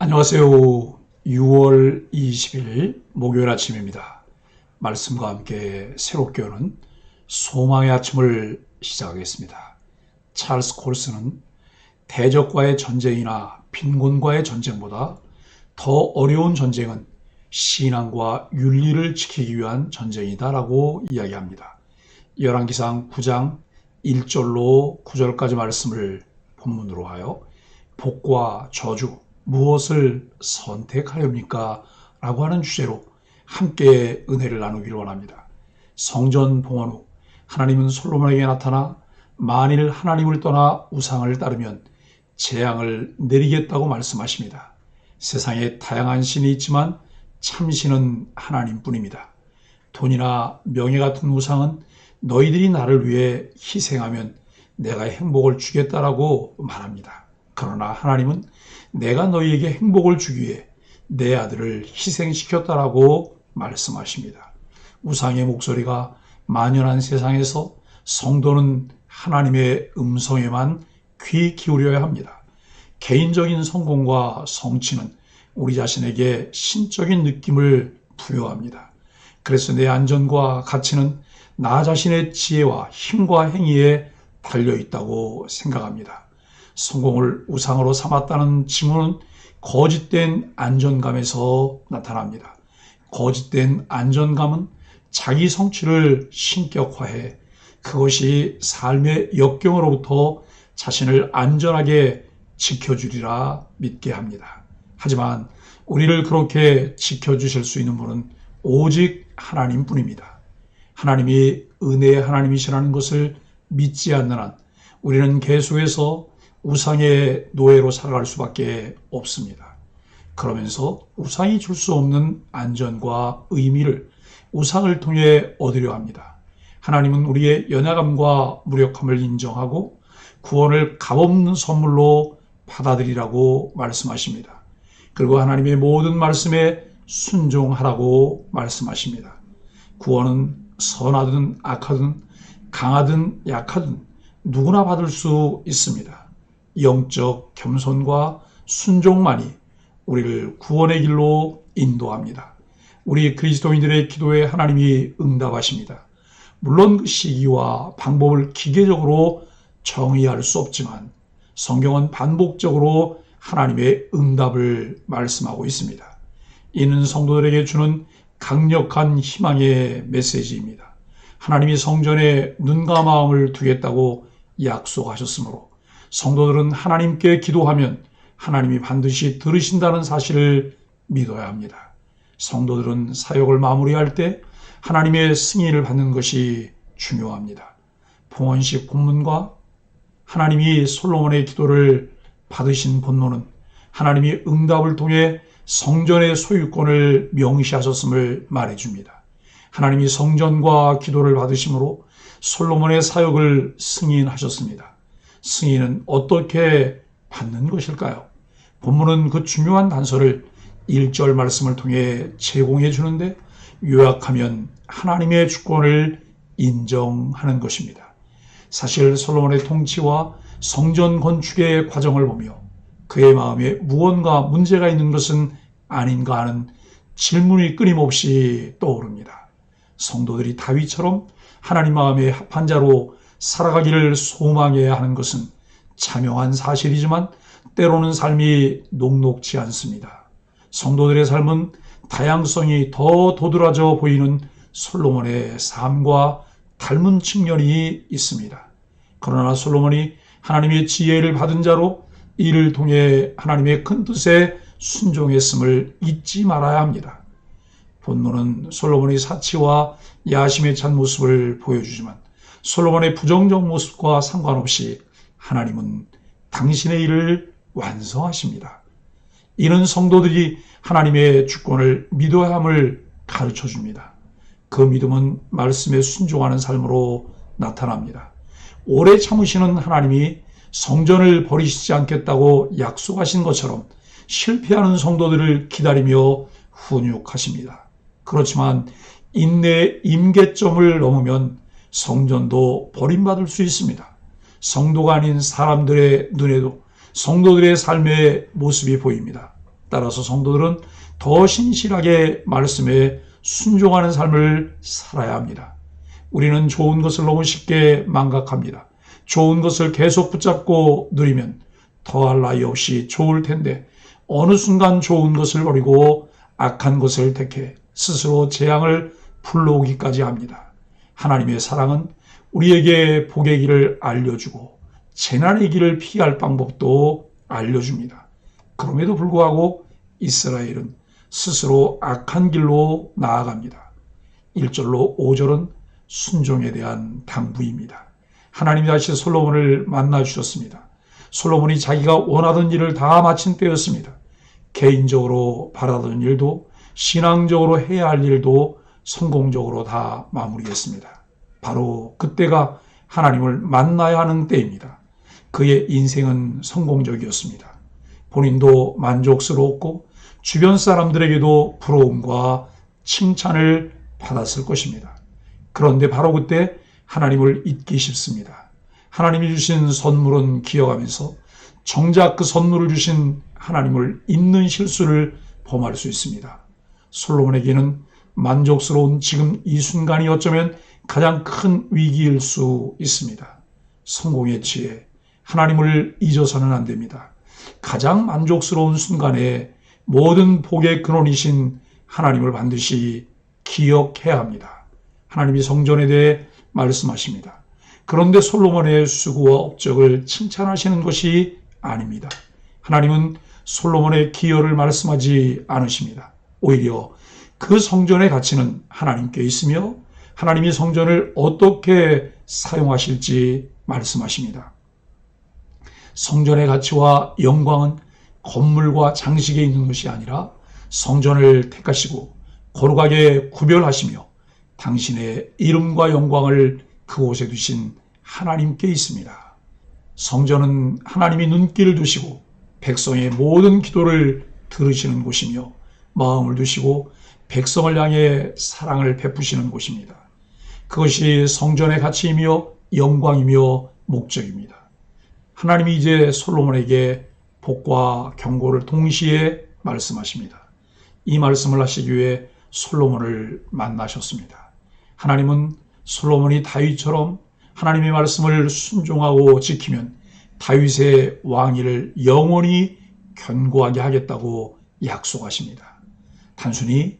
안녕하세요. 6월 20일 목요일 아침입니다. 말씀과 함께 새롭게 오는 소망의 아침을 시작하겠습니다. 찰스 콜스는 대적과의 전쟁이나 빈곤과의 전쟁보다 더 어려운 전쟁은 신앙과 윤리를 지키기 위한 전쟁이다라고 이야기합니다. 열왕기상 9장 1절로 9절까지 말씀을 본문으로 하여 복과 저주, 무엇을 선택하렵니까? 라고 하는 주제로 함께 은혜를 나누기를 원합니다. 성전 봉헌 후 하나님은 솔로몬에게 나타나 만일 하나님을 떠나 우상을 따르면 재앙을 내리겠다고 말씀하십니다. 세상에 다양한 신이 있지만 참신은 하나님뿐입니다. 돈이나 명예 같은 우상은 너희들이 나를 위해 희생하면 내가 행복을 주겠다라고 말합니다. 그러나 하나님은 내가 너희에게 행복을 주기 위해 내 아들을 희생시켰다라고 말씀하십니다. 우상의 목소리가 만연한 세상에서 성도는 하나님의 음성에만 귀 기울여야 합니다. 개인적인 성공과 성취는 우리 자신에게 신적인 느낌을 부여합니다. 그래서 내 안전과 가치는 나 자신의 지혜와 힘과 행위에 달려있다고 생각합니다. 성공을 우상으로 삼았다는 징후는 거짓된 안전감에서 나타납니다. 거짓된 안전감은 자기 성취를 신격화해 그것이 삶의 역경으로부터 자신을 안전하게 지켜주리라 믿게 합니다. 하지만 우리를 그렇게 지켜주실 수 있는 분은 오직 하나님뿐입니다. 하나님이 은혜의 하나님이시라는 것을 믿지 않는 한 우리는 계속해서 우상의 노예로 살아갈 수밖에 없습니다. 그러면서 우상이 줄 수 없는 안전과 의미를 우상을 통해 얻으려 합니다. 하나님은 우리의 연약함과 무력함을 인정하고 구원을 값없는 선물로 받아들이라고 말씀하십니다. 그리고 하나님의 모든 말씀에 순종하라고 말씀하십니다. 구원은 선하든 악하든 강하든 약하든 누구나 받을 수 있습니다. 영적 겸손과 순종만이 우리를 구원의 길로 인도합니다. 우리 그리스도인들의 기도에 하나님이 응답하십니다. 물론 그 시기와 방법을 기계적으로 정의할 수 없지만 성경은 반복적으로 하나님의 응답을 말씀하고 있습니다. 이는 성도들에게 주는 강력한 희망의 메시지입니다. 하나님이 성전에 눈과 마음을 두겠다고 약속하셨으므로 성도들은 하나님께 기도하면 하나님이 반드시 들으신다는 사실을 믿어야 합니다. 성도들은 사역을 마무리할 때 하나님의 승인을 받는 것이 중요합니다. 봉헌식 본문과 하나님이 솔로몬의 기도를 받으신 본문은 하나님이 응답을 통해 성전의 소유권을 명시하셨음을 말해줍니다. 하나님이 성전과 기도를 받으심으로 솔로몬의 사역을 승인하셨습니다. 승인은 어떻게 받는 것일까요? 본문은 그 중요한 단서를 1절 말씀을 통해 제공해 주는데 요약하면 하나님의 주권을 인정하는 것입니다. 사실 솔로몬의 통치와 성전 건축의 과정을 보며 그의 마음에 무언가 문제가 있는 것은 아닌가 하는 질문이 끊임없이 떠오릅니다. 성도들이 다윗처럼 하나님 마음에 합한 자로 살아가기를 소망해야 하는 것은 자명한 사실이지만 때로는 삶이 녹록지 않습니다. 성도들의 삶은 다양성이 더 도드라져 보이는 솔로몬의 삶과 닮은 측면이 있습니다. 그러나 솔로몬이 하나님의 지혜를 받은 자로 이를 통해 하나님의 큰 뜻에 순종했음을 잊지 말아야 합니다. 본문은 솔로몬의 사치와 야심에 찬 모습을 보여주지만 솔로몬의 부정적 모습과 상관없이 하나님은 당신의 일을 완성하십니다. 이는 성도들이 하나님의 주권을 믿어야 함을 가르쳐 줍니다. 그 믿음은 말씀에 순종하는 삶으로 나타납니다. 오래 참으시는 하나님이 성전을 버리시지 않겠다고 약속하신 것처럼 실패하는 성도들을 기다리며 훈육하십니다. 그렇지만 인내의 임계점을 넘으면 성전도 버림받을 수 있습니다. 성도가 아닌 사람들의 눈에도 성도들의 삶의 모습이 보입니다. 따라서 성도들은 더 신실하게 말씀에 순종하는 삶을 살아야 합니다. 우리는 좋은 것을 너무 쉽게 망각합니다. 좋은 것을 계속 붙잡고 누리면 더할 나위 없이 좋을 텐데 어느 순간 좋은 것을 버리고 악한 것을 택해 스스로 재앙을 불러오기까지 합니다. 하나님의 사랑은 우리에게 복의 길을 알려주고 재난의 길을 피할 방법도 알려줍니다. 그럼에도 불구하고 이스라엘은 스스로 악한 길로 나아갑니다. 1절로 5절은 순종에 대한 당부입니다. 하나님이 다시 솔로몬을 만나 주셨습니다. 솔로몬이 자기가 원하던 일을 다 마친 때였습니다. 개인적으로 바라던 일도 신앙적으로 해야 할 일도 성공적으로 다 마무리했습니다. 바로 그때가 하나님을 만나야 하는 때입니다. 그의 인생은 성공적이었습니다. 본인도 만족스러웠고 주변 사람들에게도 부러움과 칭찬을 받았을 것입니다. 그런데 바로 그때 하나님을 잊기 쉽습니다. 하나님이 주신 선물은 기억하면서 정작 그 선물을 주신 하나님을 잊는 실수를 범할 수 있습니다. 솔로몬에게는 만족스러운 지금 이 순간이 어쩌면 가장 큰 위기일 수 있습니다. 성공의 지혜, 하나님을 잊어서는 안 됩니다. 가장 만족스러운 순간에 모든 복의 근원이신 하나님을 반드시 기억해야 합니다. 하나님이 성전에 대해 말씀하십니다. 그런데 솔로몬의 수고와 업적을 칭찬하시는 것이 아닙니다. 하나님은 솔로몬의 기여를 말씀하지 않으십니다. 오히려 그 성전의 가치는 하나님께 있으며 하나님이 성전을 어떻게 사용하실지 말씀하십니다. 성전의 가치와 영광은 건물과 장식에 있는 것이 아니라 성전을 택하시고 거룩하게 구별하시며 당신의 이름과 영광을 그곳에 두신 하나님께 있습니다. 성전은 하나님이 눈길을 두시고 백성의 모든 기도를 들으시는 곳이며 마음을 두시고 백성을 향해 사랑을 베푸시는 곳입니다. 그것이 성전의 가치이며 영광이며 목적입니다. 하나님이 이제 솔로몬에게 복과 경고를 동시에 말씀하십니다. 이 말씀을 하시기 위해 솔로몬을 만나셨습니다. 하나님은 솔로몬이 다윗처럼 하나님의 말씀을 순종하고 지키면 다윗의 왕위를 영원히 견고하게 하겠다고 약속하십니다. 단순히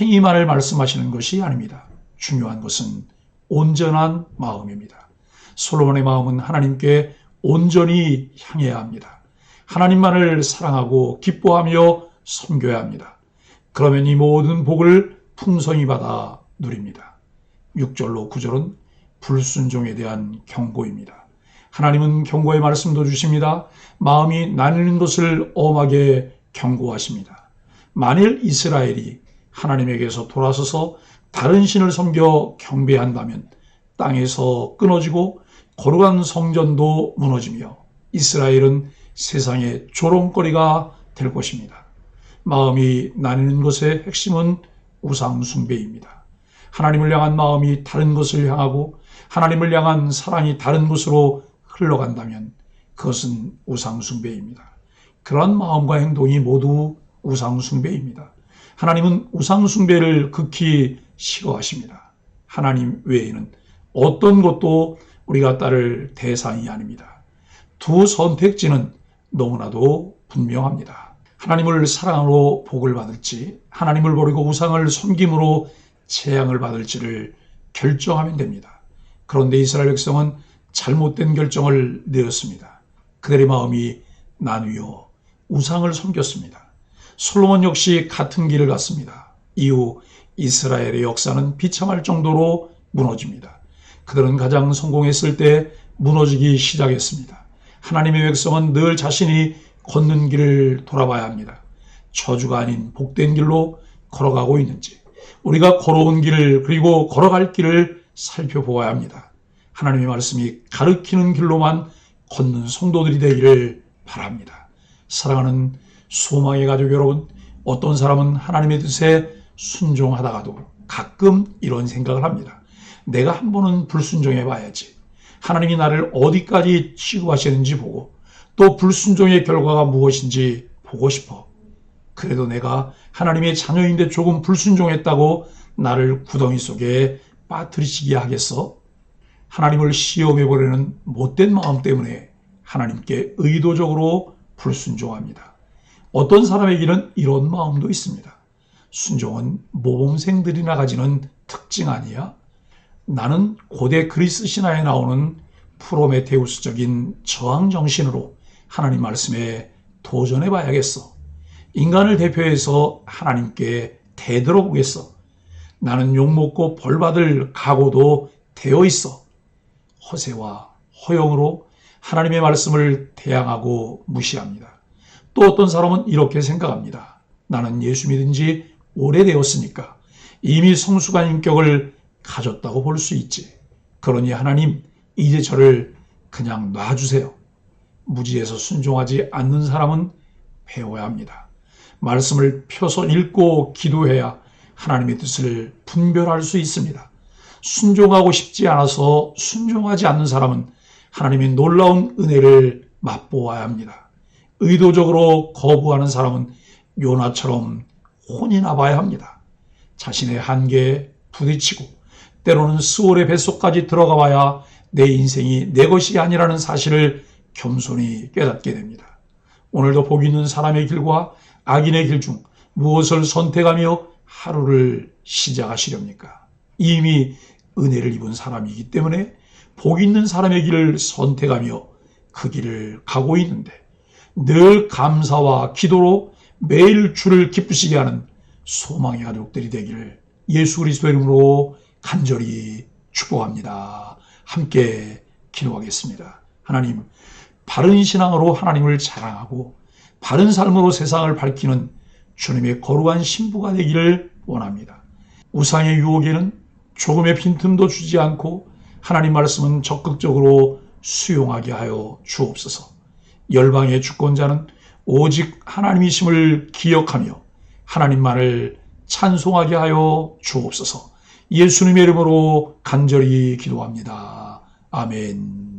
행위만을 말씀하시는 것이 아닙니다. 중요한 것은 온전한 마음입니다. 솔로몬의 마음은 하나님께 온전히 향해야 합니다. 하나님만을 사랑하고 기뻐하며 섬겨야 합니다. 그러면 이 모든 복을 풍성히 받아 누립니다. 6절로 9절은 불순종에 대한 경고입니다. 하나님은 경고의 말씀도 주십니다. 마음이 나뉘는 것을 엄하게 경고하십니다. 만일 이스라엘이 하나님에게서 돌아서서 다른 신을 섬겨 경배한다면 땅에서 끊어지고 거룩한 성전도 무너지며 이스라엘은 세상의 조롱거리가 될 것입니다. 마음이 나뉘는 것의 핵심은 우상 숭배입니다. 하나님을 향한 마음이 다른 것을 향하고 하나님을 향한 사랑이 다른 곳으로 흘러간다면 그것은 우상 숭배입니다. 그러한 마음과 행동이 모두 우상 숭배입니다. 하나님은 우상 숭배를 극히 싫어하십니다. 하나님 외에는 어떤 것도 우리가 따를 대상이 아닙니다. 두 선택지는 너무나도 분명합니다. 하나님을 사랑으로 복을 받을지 하나님을 버리고 우상을 섬김으로 재앙을 받을지를 결정하면 됩니다. 그런데 이스라엘 백성은 잘못된 결정을 내었습니다. 그들의 마음이 나뉘어 우상을 섬겼습니다. 솔로몬 역시 같은 길을 갔습니다. 이후 이스라엘의 역사는 비참할 정도로 무너집니다. 그들은 가장 성공했을 때 무너지기 시작했습니다. 하나님의 백성은 늘 자신이 걷는 길을 돌아봐야 합니다. 저주가 아닌 복된 길로 걸어가고 있는지 우리가 걸어온 길을 그리고 걸어갈 길을 살펴보아야 합니다. 하나님의 말씀이 가르치는 길로만 걷는 성도들이 되기를 바랍니다. 사랑하는 소망의 가족 여러분, 어떤 사람은 하나님의 뜻에 순종하다가도 가끔 이런 생각을 합니다. 내가 한 번은 불순종해 봐야지. 하나님이 나를 어디까지 취급하시는지 보고 또 불순종의 결과가 무엇인지 보고 싶어. 그래도 내가 하나님의 자녀인데 조금 불순종했다고 나를 구덩이 속에 빠뜨리시게 하겠어? 하나님을 시험해보려는 못된 마음 때문에 하나님께 의도적으로 불순종합니다. 어떤 사람에게는 이런 마음도 있습니다. 순종은 모범생들이나 가지는 특징 아니야? 나는 고대 그리스 신화에 나오는 프로메테우스적인 저항 정신으로 하나님 말씀에 도전해 봐야겠어. 인간을 대표해서 하나님께 대들어보겠어. 나는 욕먹고 벌받을 각오도 되어 있어. 허세와 허영으로 하나님의 말씀을 대항하고 무시합니다. 또 어떤 사람은 이렇게 생각합니다. 나는 예수 믿은 지 오래되었으니까 이미 성숙한 인격을 가졌다고 볼 수 있지. 그러니 하나님, 이제 저를 그냥 놔주세요. 무지에서 순종하지 않는 사람은 배워야 합니다. 말씀을 펴서 읽고 기도해야 하나님의 뜻을 분별할 수 있습니다. 순종하고 싶지 않아서 순종하지 않는 사람은 하나님의 놀라운 은혜를 맛보아야 합니다. 의도적으로 거부하는 사람은 요나처럼 혼이 나봐야 합니다. 자신의 한계에 부딪히고 때로는 스올의 뱃속까지 들어가 봐야 내 인생이 내 것이 아니라는 사실을 겸손히 깨닫게 됩니다. 오늘도 복 있는 사람의 길과 악인의 길 중 무엇을 선택하며 하루를 시작하시렵니까? 이미 은혜를 입은 사람이기 때문에 복 있는 사람의 길을 선택하며 그 길을 가고 있는데 늘 감사와 기도로 매일 주를 기쁘시게 하는 소망의 가족들이 되기를 예수 그리스도의 이름으로 간절히 축복합니다. 함께 기도하겠습니다. 하나님, 바른 신앙으로 하나님을 자랑하고 바른 삶으로 세상을 밝히는 주님의 거룩한 신부가 되기를 원합니다. 우상의 유혹에는 조금의 빈틈도 주지 않고 하나님 말씀은 적극적으로 수용하게 하여 주옵소서. 열방의 주권자는 오직 하나님이심을 기억하며 하나님만을 찬송하게 하여 주옵소서. 예수님의 이름으로 간절히 기도합니다. 아멘.